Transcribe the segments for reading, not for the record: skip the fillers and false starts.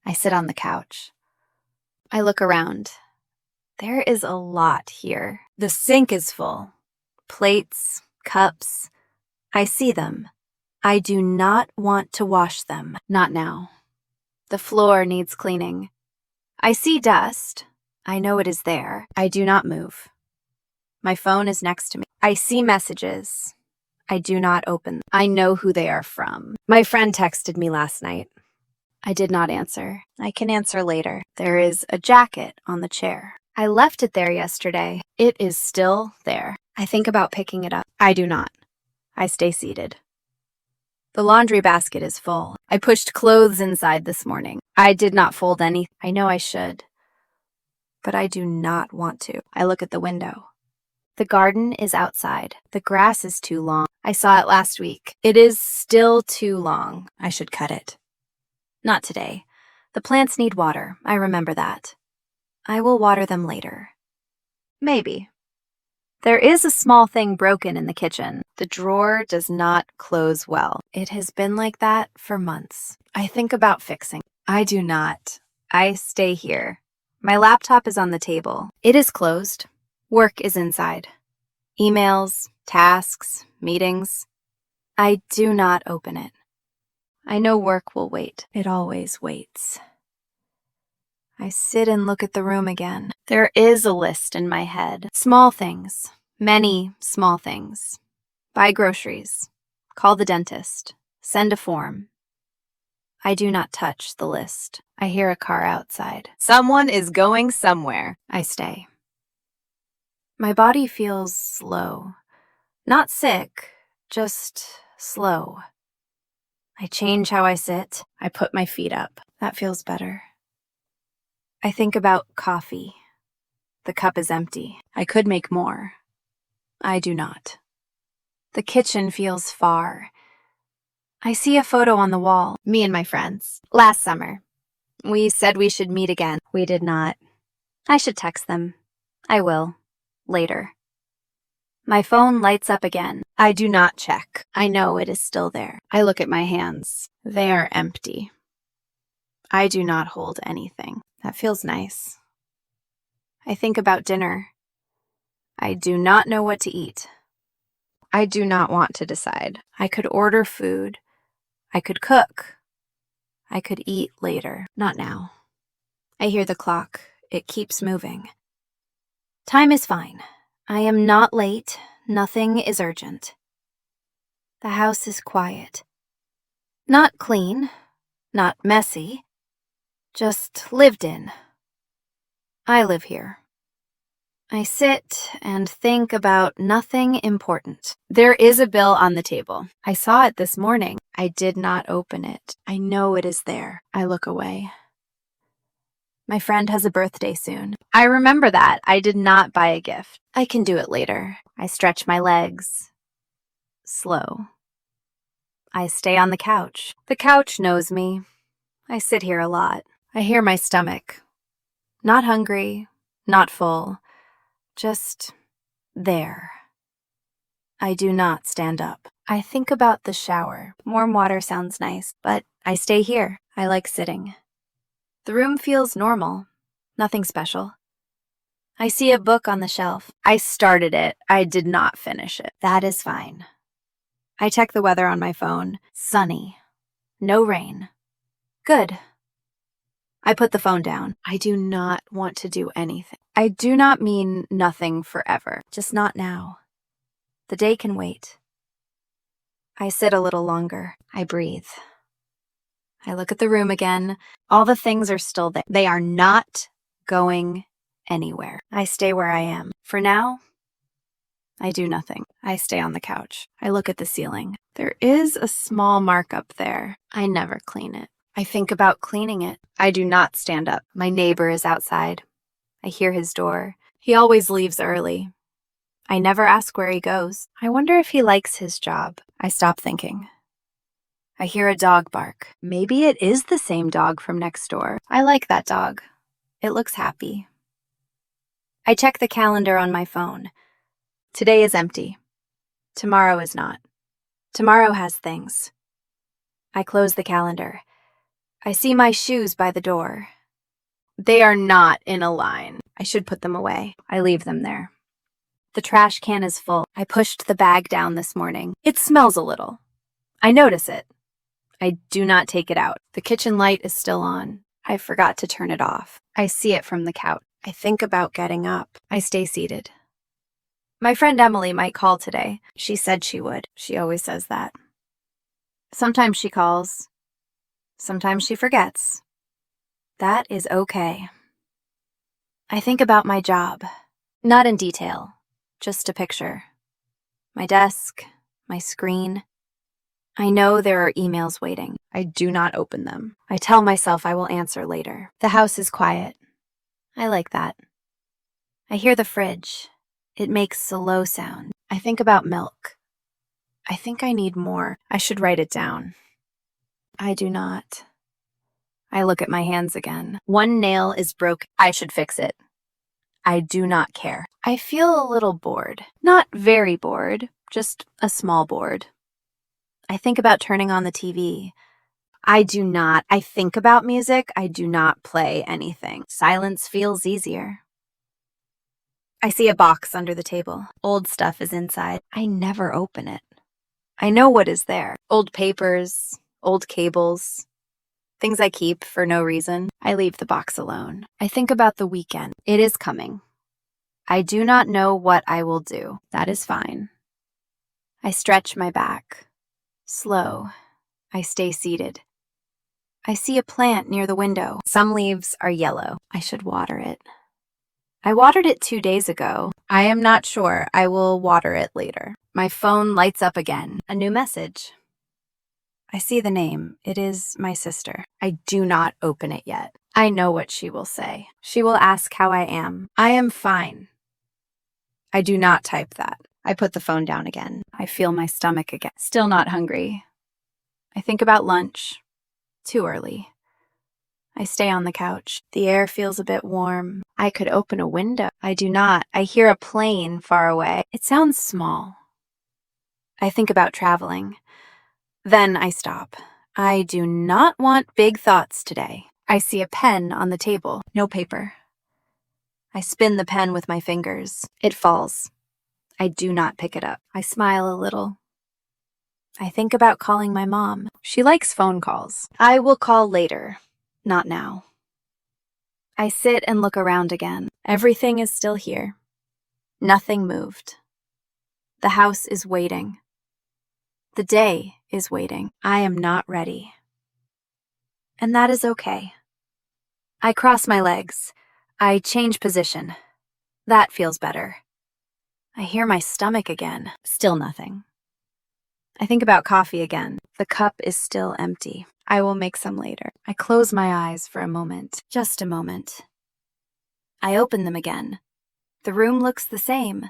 I sit on the couch. I look around. There is a lot here. The sink is full. Plates, cups. I see them. I do not want to wash them. Not now. The floor needs cleaning. I see dust. I know it is there. I do not move. My phone is next to me. I see messages. I do not open them. I know who they are from. My friend texted me last night. I did not answer. I can answer later. There is a jacket on the chair. I left it there yesterday. It is still there. I think about picking it up. I do not. I stay seated. The laundry basket is full. I pushed clothes inside this morning. I did not fold any. I know I should, but I do not want to. I look at the window. The garden is outside. The grass is too long. I saw it last week. It is still too long. I should cut it. Not today. The plants need water. I remember that. I will water them later. Maybe. There is a small thing broken in the kitchen. The drawer does not close well. It has been like that for months. I think about fixing. I do not. I stay here. My laptop is on the table. It is closed. Work is inside. Emails, tasks, meetings. I do not open it. I know work will wait. It always waits. I sit and look at the room again. There is a list in my head. Small things. Many small things. Buy groceries. Call the dentist. Send a form. I do not touch the list. I hear a car outside. Someone is going somewhere. I stay. My body feels slow. Not sick, just slow. I change how I sit. I put my feet up. That feels better. I think about coffee. The cup is empty. I could make more. I do not. The kitchen feels far. I see a photo on the wall. Me and my friends. Last summer. We said we should meet again. We did not. I should text them. I will. Later. My phone lights up again. I do not check. I know it is still there. I look at my hands. They are empty. I do not hold anything. That feels nice. I think about dinner. I do not know what to eat. I do not want to decide. I could order food. I could cook. I could eat later. Not now. I hear the clock. It keeps moving. Time is fine. I am not late. Nothing is urgent. The house is quiet. Not clean. Not messy. Just lived in. I live here. I sit and think about nothing important. There is a bill on the table. I saw it this morning. I did not open it. I know it is there. I look away. My friend has a birthday soon. I remember that. I did not buy a gift. I can do it later. I stretch my legs. Slow. I stay on the couch. The couch knows me. I sit here a lot. I hear my stomach. Not hungry, not full, just there. I do not stand up. I think about the shower. Warm water sounds nice, but I stay here. I like sitting. The room feels normal. Nothing special. I see a book on the shelf. I started it. I did not finish it. That is fine. I check the weather on my phone. Sunny. No rain. Good. I put the phone down. I do not want to do anything. I do not mean nothing forever. Just not now. The day can wait. I sit a little longer. I breathe. I look at the room again. All the things are still there. They are not going anywhere. I stay where I am. For now, I do nothing. I stay on the couch. I look at the ceiling. There is a small mark up there. I never clean it. I think about cleaning it. I do not stand up. My neighbor is outside. I hear his door. He always leaves early. I never ask where he goes. I wonder if he likes his job. I stop thinking. I hear a dog bark. Maybe it is the same dog from next door. I like that dog. It looks happy. I check the calendar on my phone. Today is empty. Tomorrow is not. Tomorrow has things. I close the calendar. I see my shoes by the door. They are not in a line. I should put them away. I leave them there. The trash can is full. I pushed the bag down this morning. It smells a little. I notice it. I do not take it out. The kitchen light is still on. I forgot to turn it off. I see it from the couch. I think about getting up. I stay seated. My friend Emily might call today. She said she would. She always says that. Sometimes she calls. Sometimes she forgets. That is okay. I think about my job. Not in detail, just a picture. My desk, my screen. I know there are emails waiting. I do not open them. I tell myself I will answer later. The house is quiet. I like that. I hear the fridge. It makes a low sound. I think about milk. I think I need more. I should write it down. I do not. I look at my hands again. One nail is broken. I should fix it. I do not care. I feel a little bored. Not very bored, just a small bored. I think about turning on the TV. I do not. I think about music. I do not play anything. Silence feels easier. I see a box under the table. Old stuff is inside. I never open it. I know what is there. Old papers, old cables, things I keep for no reason. I leave the box alone. I think about the weekend. It is coming. I do not know what I will do. That is fine. I stretch my back. Slow. I stay seated. I see a plant near the window. Some leaves are yellow. I should water it. I watered it 2 days ago. I am not sure. I will water it later. My phone lights up again. A new message. I see the name. It is my sister. I do not open it yet. I know what she will say. She will ask how I am. I am fine. I do not type that. I put the phone down again. I feel my stomach again. Still not hungry. I think about lunch. Too early. I stay on the couch. The air feels a bit warm. I could open a window. I do not. I hear a plane far away. It sounds small. I think about traveling. Then I stop. I do not want big thoughts today. I see a pen on the table. No paper. I spin the pen with my fingers. It falls. I do not pick it up. I smile a little. I think about calling my mom. She likes phone calls. I will call later. Not now. I sit and look around again. Everything is still here. Nothing moved. The house is waiting. The day is waiting. I am not ready. And that is okay. I cross my legs. I change position. That feels better. I hear my stomach again. Still nothing. I think about coffee again. The cup is still empty. I will make some later. I close my eyes for a moment. Just a moment. I open them again. The room looks the same.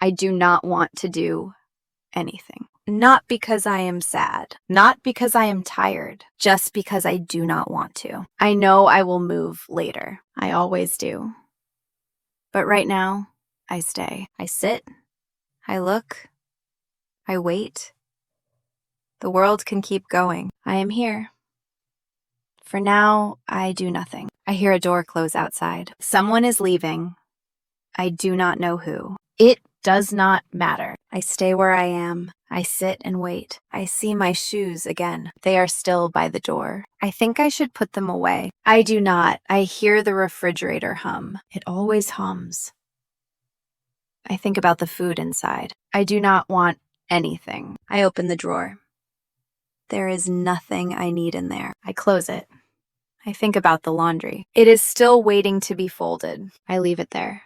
I do not want to do anything. Not because I am sad. Not because I am tired. Just because I do not want to. I know I will move later. I always do. But right now, I stay. I sit. I look. I wait. The world can keep going. I am here. For now, I do nothing. I hear a door close outside. Someone is leaving. I do not know who. It does not matter. I stay where I am. I sit and wait. I see my shoes again. They are still by the door. I think I should put them away. I do not. I hear the refrigerator hum. It always hums. I think about the food inside. I do not want anything. I open the drawer. There is nothing I need in there. I close it. I think about the laundry. It is still waiting to be folded. I leave it there.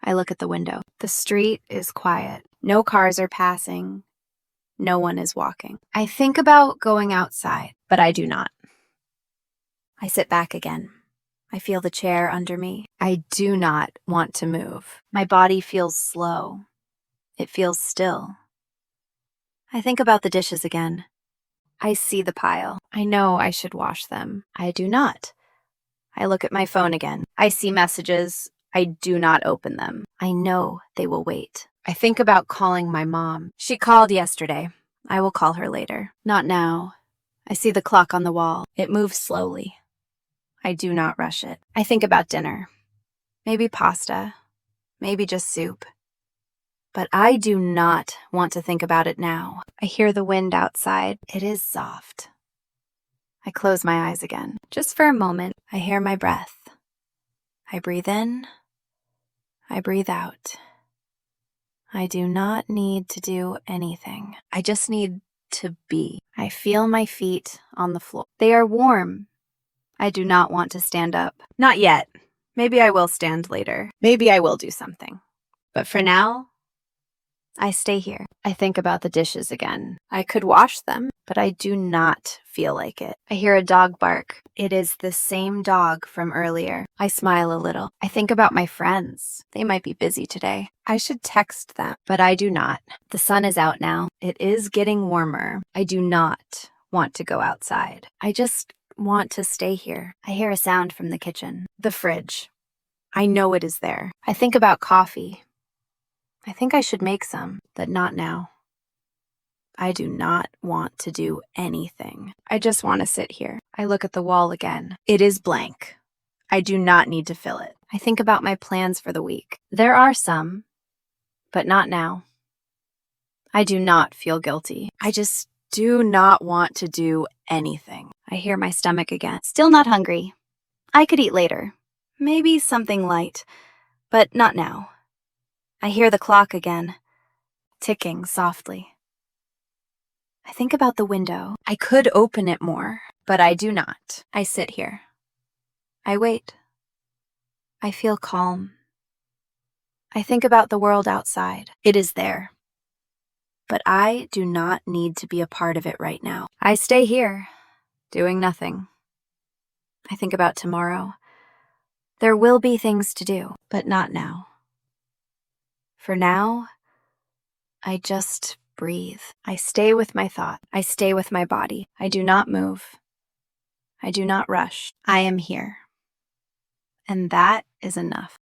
I look at the window. The street is quiet. No cars are passing. No one is walking. I think about going outside, but I do not. I sit back again. I feel the chair under me. I do not want to move. My body feels slow. It feels still. I think about the dishes again. I see the pile. I know I should wash them. I do not. I look at my phone again. I see messages. I do not open them. I know they will wait. I think about calling my mom. She called yesterday. I will call her later. Not now. I see the clock on the wall. It moves slowly. I do not rush it. I think about dinner. Maybe pasta. Maybe just soup. But I do not want to think about it now. I hear the wind outside. It is soft. I close my eyes again. Just for a moment, I hear my breath. I breathe in. I breathe out. I do not need to do anything. I just need to be. I feel my feet on the floor. They are warm. I do not want to stand up. Not yet. Maybe I will stand later. Maybe I will do something. But for now, I stay here. I think about the dishes again. I could wash them, but I do not feel like it. I hear a dog bark. It is the same dog from earlier. I smile a little. I think about my friends. They might be busy today. I should text them, but I do not. The sun is out now. It is getting warmer. I do not want to go outside. I just want to stay here. I hear a sound from the kitchen. The fridge. I know it is there. I think about coffee. I think I should make some, but not now. I do not want to do anything. I just want to sit here. I look at the wall again. It is blank. I do not need to fill it. I think about my plans for the week. There are some, but not now. I do not feel guilty. I just do not want to do anything. I hear my stomach again. Still not hungry. I could eat later. Maybe something light, but not now. I hear the clock again, ticking softly. I think about the window. I could open it more, but I do not. I sit here. I wait. I feel calm. I think about the world outside. It is there. But I do not need to be a part of it right now. I stay here, doing nothing. I think about tomorrow. There will be things to do, but not now. For now, I just breathe. I stay with my thought. I stay with my body. I do not move. I do not rush. I am here. And that is enough.